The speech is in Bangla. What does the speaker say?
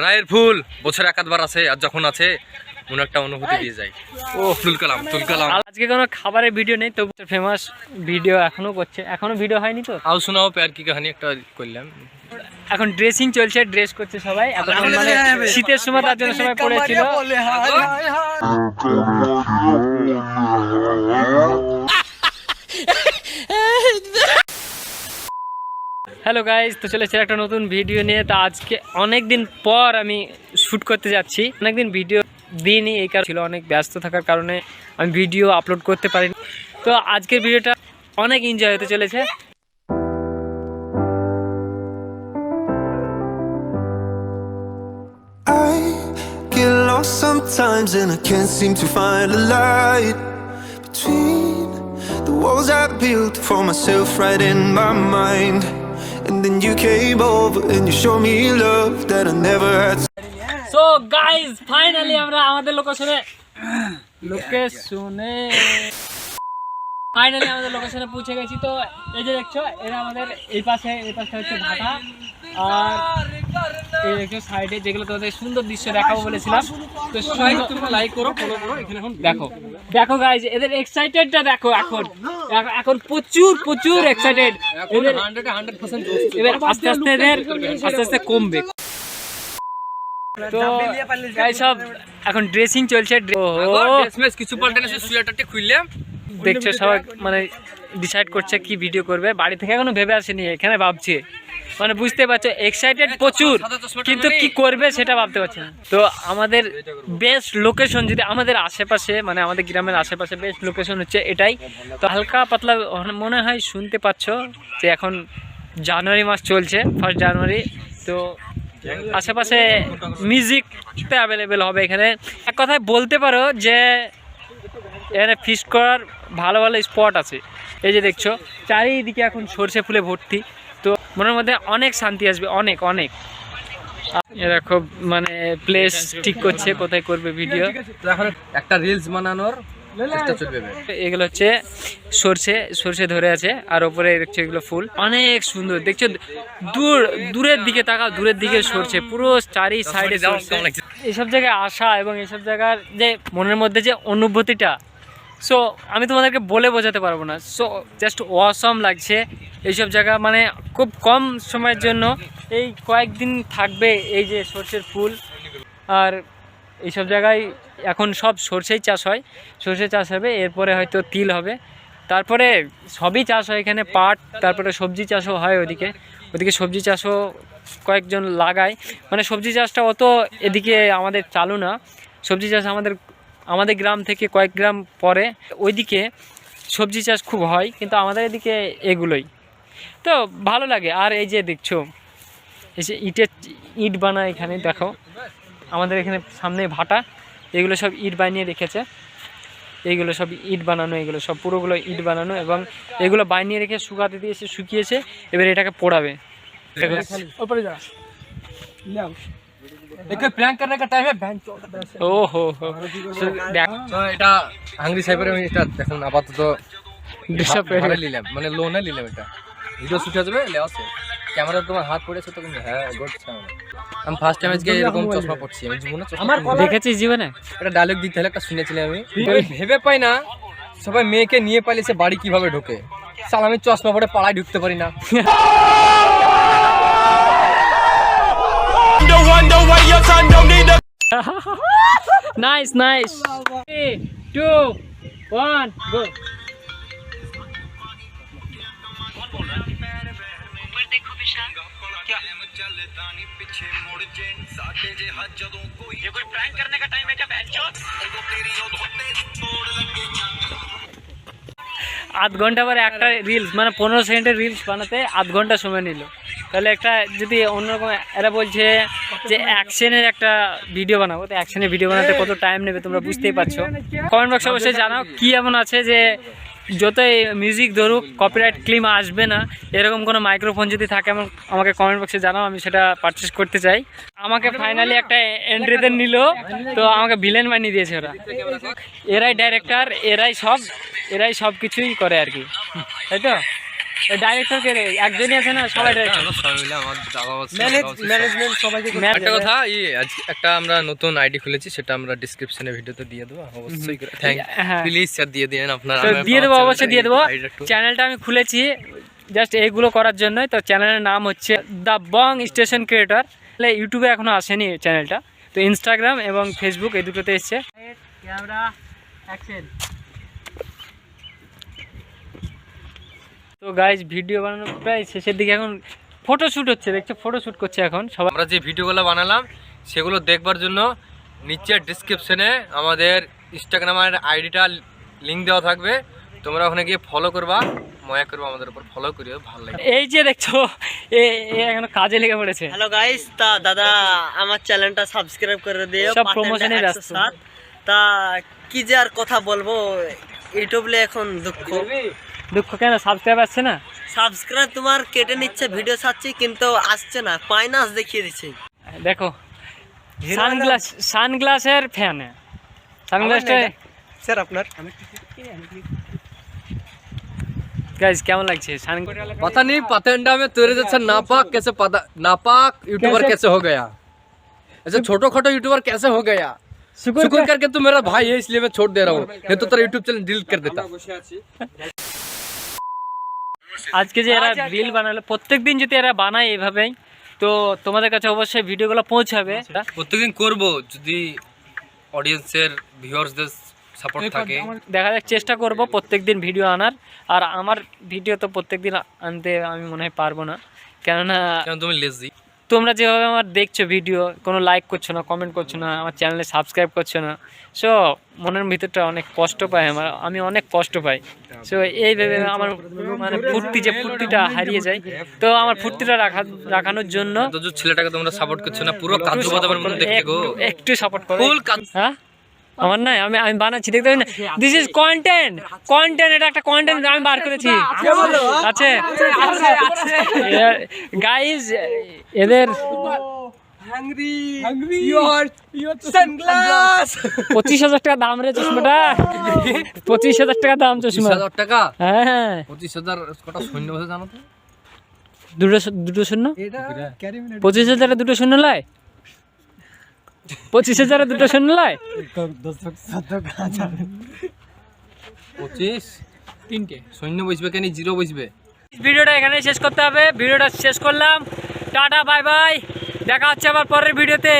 রায়ের ফুল বছরে একাধবার আছে, আর যখন আছে মনে একটা অনুভূতি দিয়ে যায়। ও তুলকালাম। আজকে কোনো খাবারের ভিডিও নেই, তবু ফেমাস ভিডিও এখনো করছে, এখনো ভিডিও হয়নি তো। আও শোনাও প্যার কি কাহিনী একটা করলাম। এখন ড্রেসিং চলছে, ড্রেস করছে সবাই। এখন মানে শীতের সময় তার জন্য সবাই পড়েছিল। হ্যালো গাইজ, তো চলেছে একটা নতুন ভিডিও নিয়ে। তো আজকে অনেক দিন পর আমি শ্যুট করতে যাচ্ছি। অনেকদিন ভিডিও দিইনি, এই কারণে ছিল অনেক ব্যস্ত থাকার কারণে আমি ভিডিও আপলোড করতে পারিনি। তো আজকের ভিডিওটা অনেক এনজয় হতে চলেছে। Sometimes and I can't seem to find a light between the walls I built for myself right in my mind. And then you came over and you showed me love that I never had. So guys, finally আমরা আমাদের লোকেশনে পৌঁছে গেছি। তো এই যে দেখছো, এরা আমাদের এই পাশে হচ্ছে ভাটা, আর এই দেখছো সাইডে যেগুলো তোমাদের সুন্দর দৃশ্য দেখাবো বলেছিলাম। তো তোমরা লাইক করো, ফলো করো। এখানে এখন দেখো গাইজ, এদের এক্সাইটেডটা দেখো। এখন প্রচুর এক্সাইটেড। এদের 100% এবার আস্তে আস্তে কমবে। তো গাইজ সব এখন ড্রেসিং চলছে। কিছু পাল্টানো, সোয়েটারটা খুললাম। দেখছো সবাই মানে ডিসাইড করছে কি ভিডিও করবে। বাড়ি থেকে এখনো ভেবে আসেনি, এখানে ভাবছে। মানে বুঝতে পারছো, এক্সাইটেড প্রচুর, কিন্তু কি করবে সেটা ভাবতে পারছে না। তো আমাদের বেস্ট লোকেশন যদি আমাদের আশেপাশে, মানে আমাদের গ্রামের আশেপাশে বেস্ট লোকেশন হচ্ছে এটাই। তো হালকা পাতলা মনে হয় শুনতে পাচ্ছ যে এখন জানুয়ারি মাস চলছে, 1 জানুয়ারি। তো আশেপাশে মিউজিক তো অ্যাভেলেবেল হবে এখানে। এক কথায় বলতে পারো যে এখানে ফিস্ট করার ভালো স্পট আছে। এই যে দেখছো চারিদিকে এখন সরষে ফুলে ভর্তি। তো মনের মধ্যে অনেক শান্তি আসবে, অনেক। এরা খুব মানে প্লেস ঠিক করছে কোথায় করবে ভিডিও। এখন একটা রিলস বানানোর চেষ্টা চলবে। এগুলো হচ্ছে সরষে ধরে আছে, আর ওপরে দেখছো এগুলো ফুল অনেক সুন্দর। দেখছো দূরের দিকে তাকাও, দূরের দিকে সরষে, পুরো চারি সাইডে। এইসব জায়গায় আসা এবং এইসব জায়গার যে মনের মধ্যে যে অনুভূতিটা, সো আমি তোমাদেরকে বলে বোঝাতে পারবো না। সো জাস্ট অসম লাগছে এইসব জায়গা। মানে খুব কম সময়ের জন্য এই কয়েকদিন থাকবে এই যে সরষের ফুল। আর এইসব জায়গায় এখন সব সরষেই চাষ হয়, সরষে চাষ হবে, এরপরে হয়তো তিল হবে, তারপরে সবই চাষ হয় এখানে, পাট, তারপরে সবজি চাষও হয়। ওদিকে সবজি চাষও কয়েকজন লাগায়। মানে সবজি চাষটা অত এদিকে আমাদের চালু না। সবজি চাষ আমাদের গ্রাম থেকে কয়েক গ্রাম পরে ওইদিকে সবজি চাষ খুব হয়, কিন্তু আমাদের এদিকে এগুলোই। তো ভালো লাগে। আর এই যে দেখছো, এই যে ইট বানায় এখানে, দেখো আমাদের এখানে সামনে ভাটা, এগুলো সব ইট বানিয়ে রেখেছে। এইগুলো সব ইট বানানো, এগুলো সব পুরোগুলো ইট বানানো, এবং এগুলো বানিয়ে রেখে শুকাতে দিয়েছে, শুকিয়েছে, এবার এটাকে পোড়াবে। एक प्रैंक करने का टाइम है ओहो এটা হাংরি সাইফারে আমি এটা দেখুন আপাতত ভাড়া নিলাম, মানে লোনে নিলাম। এটা ভিডিও শুট হয়ে যাবে, লেওয়া আছে ক্যামেরা। তোমার হাত পড়েছে তো হ্যাঁ গড়ছে। আমি ফার্স্ট টাইম আজকে এরকম চশমা পড়ছি আমি জীবনে। দেখেছিস জীবনে? এটা ডায়লগ দিতে হলে একটা শুনেছিলাম আমি। ভেবে পাই না সবাই মেয়েকে নিয়ে পালিয়েছে বাড়ি কিভাবে ঢোকে। সাল আমি চশমা পরে পাড়ায় ঢুকতে পারি না। Nice. 3, 2, 1, go. আধ ঘন্টা পরে একটা রিলস, মানে 15 সেকেন্ডের রিলস বানাতে আধ ঘন্টা সময় নিল। তাহলে একটা যদি অন্যরকম, এরা বলছে যে অ্যাকশনের একটা ভিডিও বানাবো, তো অ্যাকশনের ভিডিও বানাতে কত টাইম নেবে তোমরা বুঝতেই পারছো। কমেন্ট বক্সে অবশ্যই জানাও কি এমন আছে যে যতই মিউজিক ধরুক কপিরাইট ক্লেম আসবে না, এরকম কোনো মাইক্রোফোন যদি থাকে আমাকে কমেন্ট বক্সে জানাও, আমি সেটা পারচেস করতে চাই। আমাকে ফাইনালি একটা এন্ট্রিদের নিল, তো আমাকে ভিলেন বানিয়ে দিয়েছে ওরা। এরাই ডাইরেক্টর, এরাই সব কিছুই করে আর কি, তাই তো। ডাইরেক্টরকে একজনই আছে না, সবাই ডাইরেক্টর ম্যানেজমেন্ট সবাইকে। একটা কথা, একটা আমরা নতুন আইডি খুলেছি, সেটা আমরা ডেসক্রিপশনে ভিডিওতে দিয়ে দেবো অবশ্যই। প্লিজ স্যার দিয়ে দিন আপনারা। দিয়ে দেবো, অবশ্যই দিয়ে দেবো। চ্যানেলটা আমি খুলেছি জাস্ট এইগুলো করার জন্যই। তো চ্যানেলের নাম হচ্ছে দ্য বং স্টেশন ক্রিয়েটর। ইউটিউবে এখনো আসেনি চ্যানেলটা, তো ইনস্টাগ্রাম এবং ফেসবুক এই দুটোতে এসছে। Camera action. তো গাইজ ভিডিও বানানো প্রায় শেষের দিকে, এখন ফটোশ্যুট হচ্ছে, দেখছো ফটোশ্যুট করছে এখন সবাই। আমরা যে ভিডিওগুলো বানালাম সেগুলো দেখবার জন্য নিচে ডেসক্রিপশনে আমাদের ইনস্টাগ্রামের আইডিটা লিঙ্ক দেওয়া থাকবে, তোমরা ওখানে গিয়ে ফলো করবা, মজা করবা, আমাদের উপর ফলো করিও, ভালো লাগে। এই যে দেখছো এ এখন কাজে লেগে পড়েছে। হ্যালো গাইস, তা দাদা আমার চ্যানেলটা সাবস্ক্রাইব করে দিও। সব প্রমোশনে ব্যস্ত। তা কি যে আর কথা বলবো, ইউটিউবে এখন দুঃখ কেন, সাবস্ক্রাইব আসছে না? সাবস্ক্রাইব তোমার কেটে নিচ্ছে, ভিডিও ছাড়ছি কিন্তু আসছে না, মাইনাস দেখিয়ে দিচ্ছে। দেখো সানগ্লাসের ফ্যান, সানগ্লাসটা স্যার আপনার गाइस কেমন লাগছে? पता नहीं पतेंडा में तेरे जैसा नापाक कैसे पता, नापाक यूट्यूबर कैसे हो गया, ऐसे छोटो खोटो यूट्यूबर कैसे हो गया। शुक्र करके तू मेरा भाई है इसलिए मैं छोड़ दे रहा हूँ, नहीं तो तेरा यूट्यूब चैनल डिलीट कर देता। আজকে যে এরা রিল বানালো, প্রত্যেকদিন যদি এরা বানায় এইভাবেই, তো তোমাদের কাছে অবশ্যই ভিডিওগুলো পৌঁছাবে। প্রত্যেকদিন করব যদি অডিয়েন্সের ভিউয়ার্সদের সাপোর্ট থাকে। দেখা যাক, চেষ্টা করব প্রত্যেকদিন ভিডিও আনার। আর আমার ভিডিও তো প্রত্যেকদিন আনতে আমি মনে হয় পারবো না, কেননা তুমি লেজি। তোমরা যেভাবে আমার দেখছো ভিডিও, কোনো লাইক করছো না, কমেন্ট করছো না, আমার চ্যানেলে সাবস্ক্রাইব করছো না, সো মনের ভিতরটা অনেক কষ্ট পাই, আমি অনেক কষ্ট পাই। সো এইভাবে আমার মানে ফুর্তিটা হারিয়ে যায়। তো আমার ফুর্তিটা রাখানোর জন্য তো যে ছেলেটাকে তোমরা সাপোর্ট করছো না, পুরো কাজু বাদামের মতো দেখতে গো, একটু সাপোর্ট করো। ফুল কাজ। হ্যাঁ আমার নাই, আমি বানাচ্ছি, দেখতে পাবেন না, দিস ইজ কন্টেন্ট, এটা একটা কন্টেন্ট আমি বার করেছি। আছে গাইজ, এদের 25,000 টাকা দাম রে চশমাটা, 25,000 টাকা দাম চশমা। 25,000 টাকা? হ্যাঁ 25,000 কটা সৈন্য ভাষা জানো তো? দুটো শূন্য, 25,000 দুটো শূন্য লয়, 25,000 দুটো শূন্য লয়, 25 তিনটে সৈন্য বসবে কেন, জিরো বসবে। ভিডিওটা এখানে শেষ করতে হবে। ভিডিওটা শেষ করলাম, টাটা বাই বাই, দেখা হচ্ছে আবার পরের ভিডিওতে।